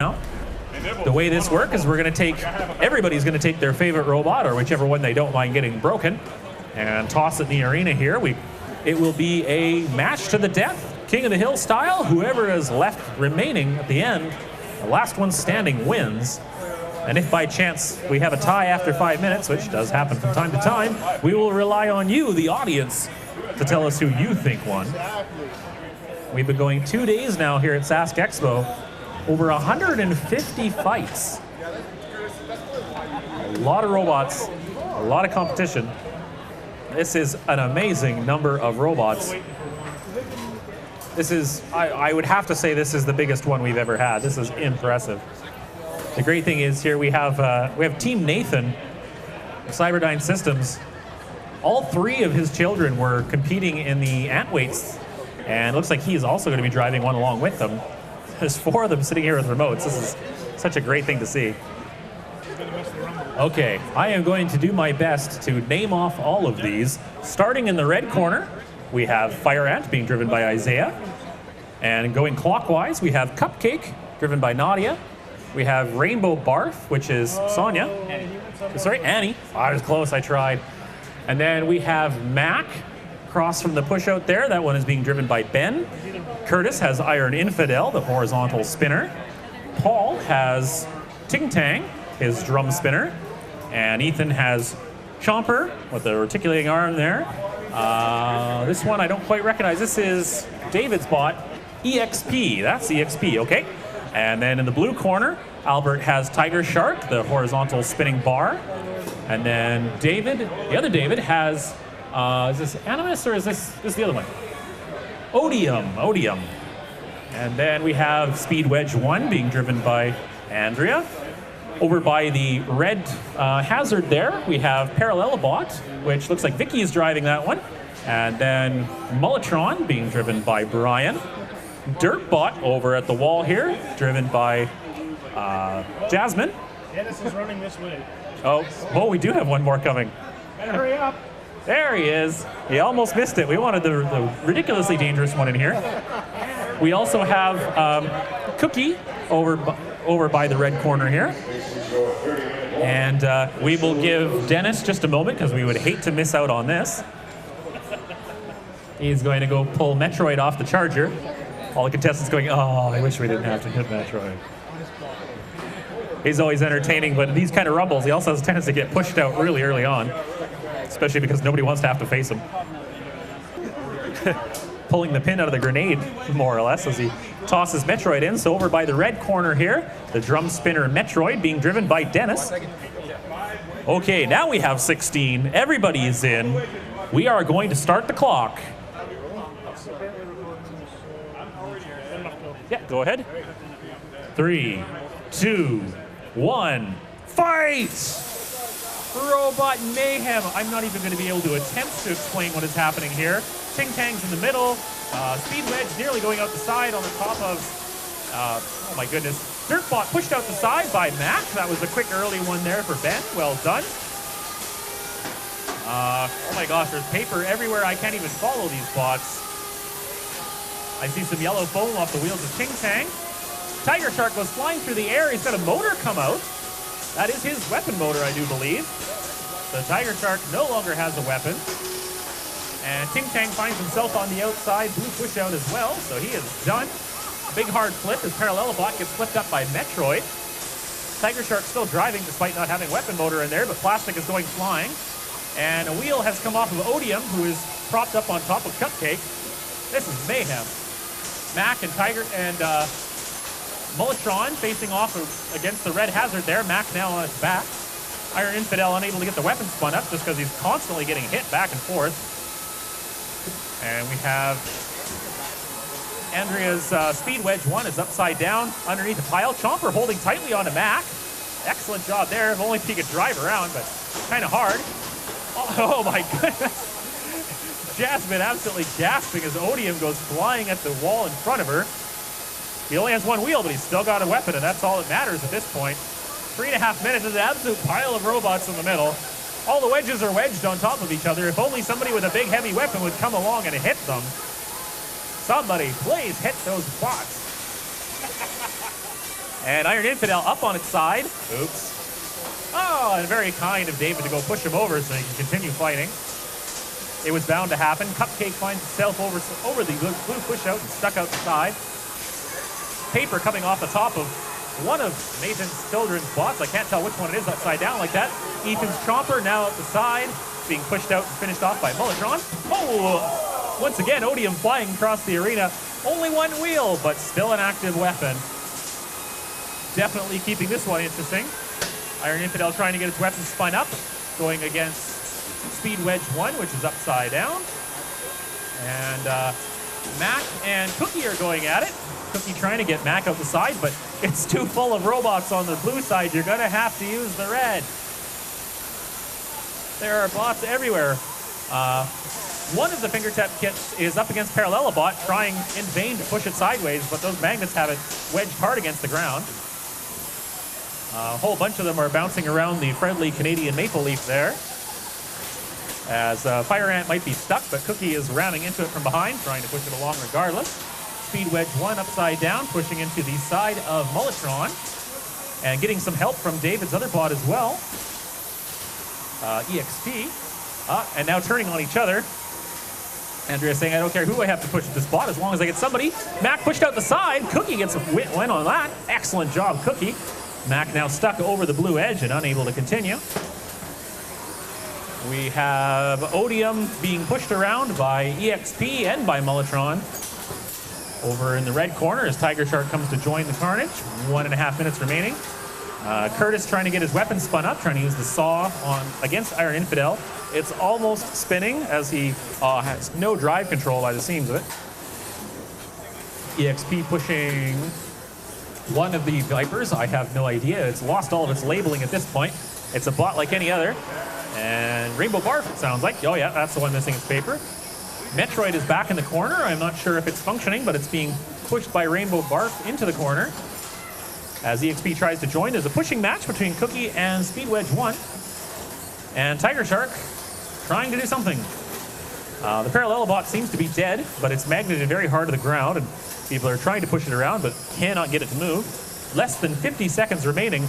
Now, the way this works is everybody's going to take their favorite robot, or whichever one they don't mind getting broken, and toss it in the arena here. It will be a match to the death, King of the Hill style. Whoever is left remaining at the end, the last one standing wins. And if by chance we have a tie after 5 minutes, which does happen from time to time, we will rely on you, the audience, to tell us who you think won. We've been going 2 days now here at Sask Expo. Over 150 fights. A lot of robots, a lot of competition. This is an amazing number of robots. This is, I would have to say, this is the biggest one we've ever had. This is impressive. The great thing is here we have Team Nathan of Cyberdyne Systems. All 3 of his children were competing in the Antweights, and it looks like he is also going to be driving one along with them. There's 4 of them sitting here with remotes. This is such a great thing to see. Okay, I am going to do my best to name off all of these. Starting in the red corner, we have Fire Ant being driven by Isaiah. And going clockwise, we have Cupcake, driven by Nadia. We have Rainbow Barf, which is Sonia. Sorry, Annie. I was close, I tried. And then we have Mac, across from the push out there. That one is being driven by Ben. Curtis has Iron Infidel, the horizontal spinner. Paul has Ting Tang, his drum spinner. And Ethan has Chomper with the articulating arm there. This one I don't quite recognize. This is David's bot, EXP. That's EXP, okay. And then in the blue corner, Albert has Tiger Shark, the horizontal spinning bar. And then David, the other David, has, is this Animus or is this the other one? Odium. And then we have Speed Wedge 1 being driven by Andrea. Over by the red hazard there, we have Parallelobot, which looks like Vicky is driving that one. And then Mulletron being driven by Brian. Dirtbot over at the wall here, driven by Jasmine. Dennis is running this way. Oh, we do have one more coming. Hurry up. There he is. He almost missed it. We wanted the ridiculously dangerous one in here. We also have Cookie over by the red corner here. And we will give Dennis just a moment because we would hate to miss out on this. He's going to go pull Metroid off the charger. All the contestants going, oh, I wish we didn't have to hit Metroid. He's always entertaining, but in these kind of rumbles, he also has a tendency to get pushed out really early on, especially because nobody wants to have to face him. Pulling the pin out of the grenade, more or less, as he tosses Metroid in. So over by the red corner here, the drum spinner Metroid being driven by Dennis. Okay, now we have 16. Everybody is in. We are going to start the clock. Yeah, go ahead. 3, 2, 1, fight! Robot mayhem. I'm not even going to be able to attempt to explain what is happening here. Ting Tang's in the middle. Speed Wedge nearly going out the side on the top of, oh my goodness. Dirtbot pushed out the side by Mac. That was a quick early one there for Ben. Well done. Oh my gosh, there's paper everywhere. I can't even follow these bots. I see some yellow foam off the wheels of Ting Tang. Tiger Shark goes flying through the air. He's got a motor come out. That is his weapon motor, I do believe. The Tiger Shark no longer has a weapon. And Ting Tang finds himself on the outside, blue push out as well, so he is done. Big hard flip as Parallelobot gets flipped up by Metroid. Tiger Shark still driving despite not having weapon motor in there, but plastic is going flying. And a wheel has come off of Odium, who is propped up on top of Cupcake. This is mayhem. Mac and Tiger and Mulletron facing off against the red hazard there. Mac now on its back. Iron Infidel unable to get the weapon spun up just because he's constantly getting hit back and forth. And we have Andrea's Speed Wedge 1 is upside down underneath the pile. Chomper holding tightly onto Mac. Excellent job there. If only he could drive around, but kind of hard. Oh my goodness. Jasmine absolutely gasping as Odium goes flying at the wall in front of her. He only has one wheel, but he's still got a weapon, and that's all that matters at this point. 3.5 minutes is an absolute pile of robots in the middle. All the wedges are wedged on top of each other. If only somebody with a big heavy weapon would come along and hit them. Somebody, please hit those bots. And Iron Infidel up on its side. Oops. Oh, and very kind of David to go push him over so he can continue fighting. It was bound to happen. Cupcake finds itself over the blue push-out and stuck out the side. Paper coming off the top of one of Nathan's children's bots. I can't tell which one it is upside down like that. Ethan's Chomper now at the side, being pushed out and finished off by Mulletron. Oh, once again, Odium flying across the arena. Only one wheel, but still an active weapon. Definitely keeping this one interesting. Iron Infidel trying to get his weapon spun up, going against Speed Wedge 1, which is upside down. And Mac and Cookie are going at it. Cookie trying to get Mac out the side, but it's too full of robots on the blue side. You're going to have to use the red. There are bots everywhere. One of the fingertip kits is up against Parallelobot, trying in vain to push it sideways, but those magnets have it wedged hard against the ground. A whole bunch of them are bouncing around the friendly Canadian maple leaf there. As Fire Ant might be stuck, but Cookie is ramming into it from behind, trying to push it along regardless. Speed Wedge 1 upside down, pushing into the side of Mulletron, and getting some help from David's other bot as well. EXP, and now turning on each other. Andrea saying, I don't care who I have to push at this bot as long as I get somebody. Mac pushed out the side. Cookie gets a win on that. Excellent job, Cookie. Mac now stuck over the blue edge and unable to continue. We have Odium being pushed around by EXP and by Mulletron. Over in the red corner as Tiger Shark comes to join the carnage. 1.5 minutes remaining. Curtis trying to get his weapon spun up, trying to use the saw against Iron Infidel. It's almost spinning as he has no drive control by the seams of it. EXP pushing one of the Vipers. I have no idea. It's lost all of its labeling at this point. It's a bot like any other. And Rainbow Barf, it sounds like. Oh yeah, that's the one missing its paper. Metroid is back in the corner. I'm not sure if it's functioning, but it's being pushed by Rainbow Barf into the corner. As EXP tries to join, there's a pushing match between Cookie and Speed Wedge 1. And Tiger Shark trying to do something. The Parallelobot seems to be dead, but it's magneted very hard to the ground, and people are trying to push it around, but cannot get it to move. Less than 50 seconds remaining.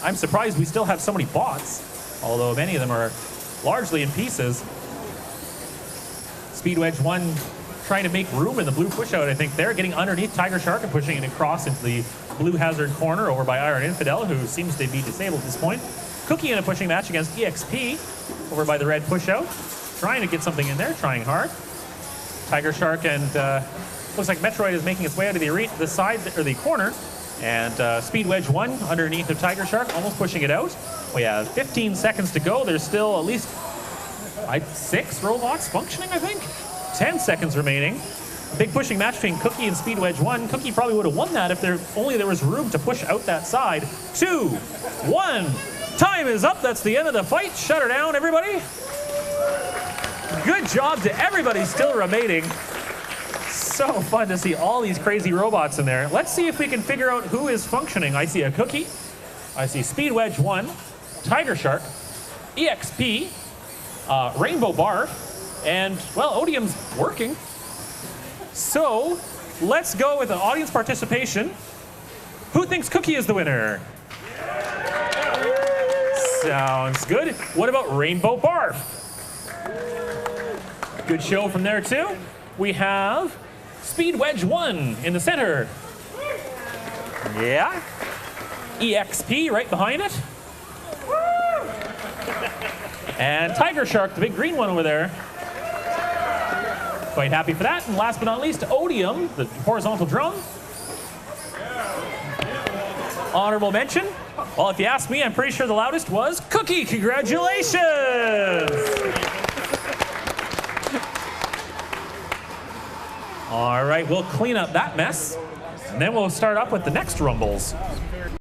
I'm surprised we still have so many bots, although many of them are largely in pieces. Speed Wedge 1 trying to make room in the blue pushout, I think they're getting underneath Tiger Shark and pushing it across into the blue hazard corner over by Iron Infidel, who seems to be disabled at this point. Cookie in a pushing match against EXP over by the red pushout, trying to get something in there, trying hard. Tiger Shark and looks like Metroid is making its way out of the side or the corner, and Speed Wedge 1 underneath of Tiger Shark, almost pushing it out. We have 15 seconds to go. There's still at least 6 robots functioning, I think. 10 seconds remaining. A big pushing match between Cookie and Speed Wedge 1. Cookie probably would have won that if there was room to push out that side. 2, 1. Time is up. That's the end of the fight. Shut her down, everybody. Good job to everybody still remaining. So fun to see all these crazy robots in there. Let's see if we can figure out who is functioning. I see a Cookie. I see Speed Wedge 1, Tiger Shark, EXP, Rainbow Barf, and, well, Odium's working. So, let's go with the audience participation. Who thinks Cookie is the winner? Sounds good. What about Rainbow Barf? Good show from there, too. We have Speed Wedge 1 in the center. Yeah. EXP right behind it. And Tiger Shark, the big green one over there. Quite happy for that. And last but not least, Odium, the horizontal drum. Honorable mention. Well, if you ask me, I'm pretty sure the loudest was Cookie. Congratulations! All right, we'll clean up that mess, and then we'll start up with the next rumbles.